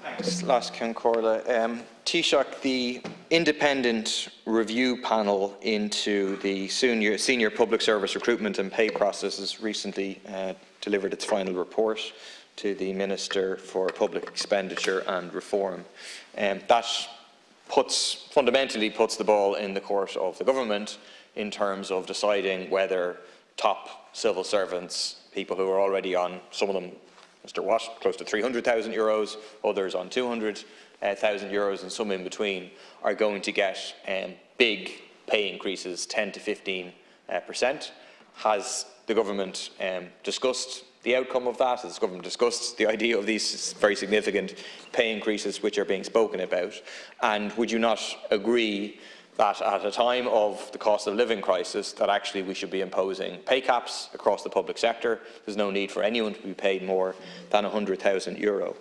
Thanks, Laskin Corla. Taoiseach, the independent review panel into the senior public service recruitment and pay processes recently delivered its final report to the Minister for Public Expenditure and Reform. That fundamentally puts the ball in the court of the government in terms of deciding whether top civil servants, people who are already on, some of them, Mr. Watt, close to €300,000, others on €200,000 and some in between, are going to get big pay increases, 10 to 15%. Has the government discussed the outcome of that? Has the government discussed the idea of these very significant pay increases which are being spoken about? And would you not agree that at a time of the cost of living crisis that actually we should be imposing pay caps across the public sector? There's no need for anyone to be paid more than €100,000.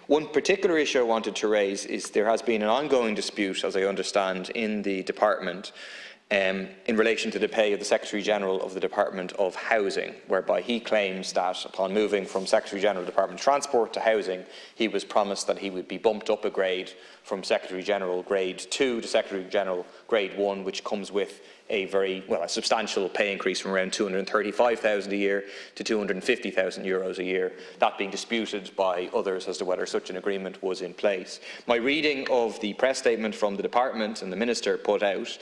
One particular issue I wanted to raise is there has been an ongoing dispute, as I understand, in the department in relation to the pay of the Secretary-General of the Department of Housing, whereby he claims that upon moving from Secretary-General of the Department of Transport to Housing, he was promised that he would be bumped up a grade from Secretary-General Grade 2 to Secretary-General Grade 1, which comes with a a substantial pay increase from around €235,000 a year to €250,000 a year, that being disputed by others as to whether such an agreement was in place. My reading of the press statement from the department and the Minister put out,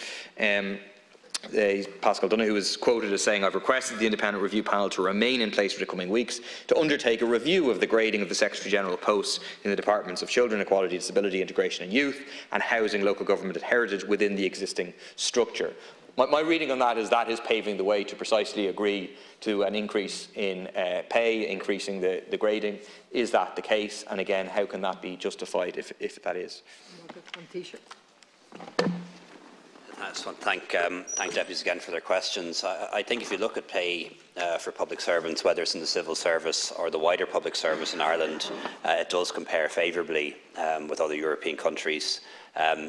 Pascal Donoghue is quoted as saying, "I've requested the independent review panel to remain in place for the coming weeks to undertake a review of the grading of the Secretary-General posts in the Departments of Children, Equality, Disability, Integration and Youth and Housing, Local Government and Heritage within the existing structure." My reading on that is paving the way to precisely agree to an increase in pay, increasing the grading. Is that the case? And again, how can that be justified if that is? I just want to thank deputies again for their questions. I think if you look at pay for public servants, whether it's in the civil service or the wider public service in Ireland, it does compare favourably with other European countries.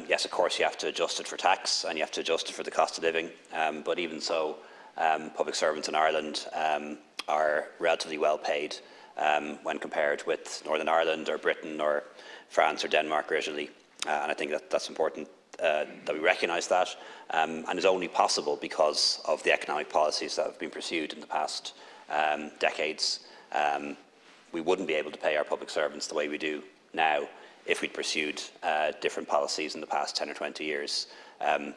Yes, of course, you have to adjust it for tax and you have to adjust it for the cost of living, but even so, public servants in Ireland are relatively well paid when compared with Northern Ireland or Britain or France or Denmark or Italy, and I think that's important. That we recognise that, and is only possible because of the economic policies that have been pursued in the past decades. We wouldn't be able to pay our public servants the way we do now if we'd pursued different policies in the past 10 or 20 years.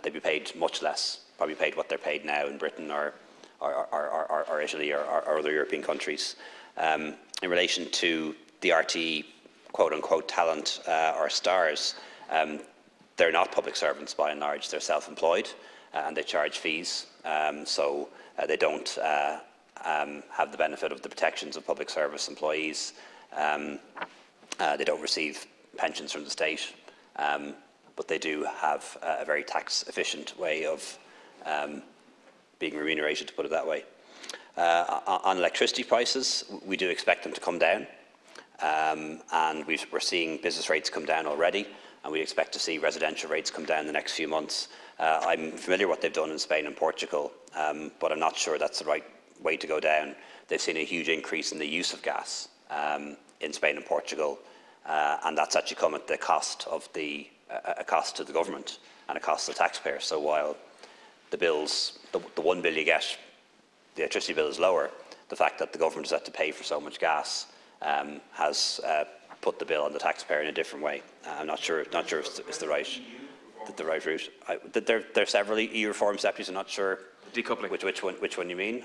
They'd be paid much less, probably paid what they're paid now in Britain or Italy or other European countries. In relation to the RTE quote-unquote talent or stars, they're not public servants by and large. They're self-employed and they charge fees, so they don't have the benefit of the protections of public service employees. They don't receive pensions from the state, but they do have a very tax-efficient way of being remunerated, to put it that way. On electricity prices, we do expect them to come down, and we're seeing business rates come down already, and we expect to see residential rates come down in the next few months. I'm familiar with what they've done in Spain and Portugal, but I'm not sure that's the right way to go down. They've seen a huge increase in the use of gas in Spain and Portugal, and that's actually come at the cost of a cost to the government and a cost to the taxpayer. So while the bills, the 1 bill you get, the electricity bill is lower, the fact that the government has had to pay for so much gas has put the bill on the taxpayer in a different way. I'm not sure if it's the right route. There are several EU reforms, deputies. I'm not sure decoupling which one you mean.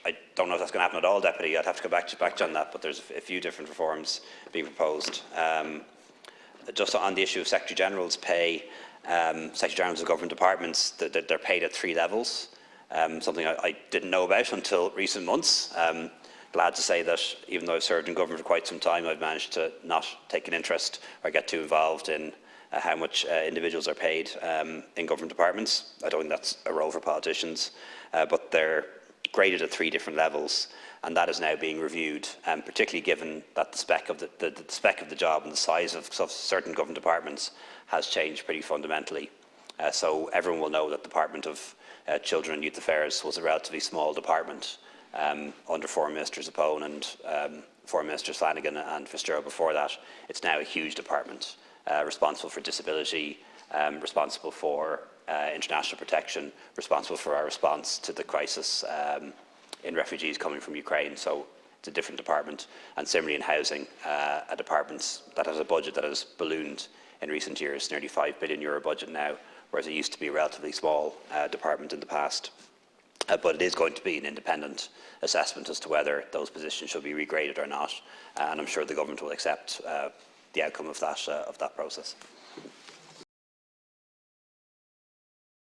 I don't know if that's going to happen at all, deputy. I'd have to go back to on that. But there's a few different reforms being proposed. Just on the issue of Secretary General's pay, Secretary Generals of government departments, they're paid at 3 levels. Something I didn't know about until recent months. Glad to say that even though I've served in government for quite some time, I've managed to not take an interest or get too involved in how much individuals are paid in government departments. I don't think that's a role for politicians, but they're graded at 3 different levels, and that is now being reviewed, particularly given that the spec of the job and the size of certain government departments has changed pretty fundamentally. So everyone will know that the Department of Children and Youth Affairs was a relatively small department under former Minister Zapone and for Minister Flanagan and Fitzgerald before that. It's now a huge department, responsible for disability, responsible for international protection, responsible for our response to the crisis in refugees coming from Ukraine. So it's a different department. And similarly in housing, a department that has a budget that has ballooned in recent years, nearly €5 billion budget now, whereas it used to be a relatively small department in the past. But it is going to be an independent assessment as to whether those positions should be regraded or not, and I'm sure the government will accept the outcome of that process.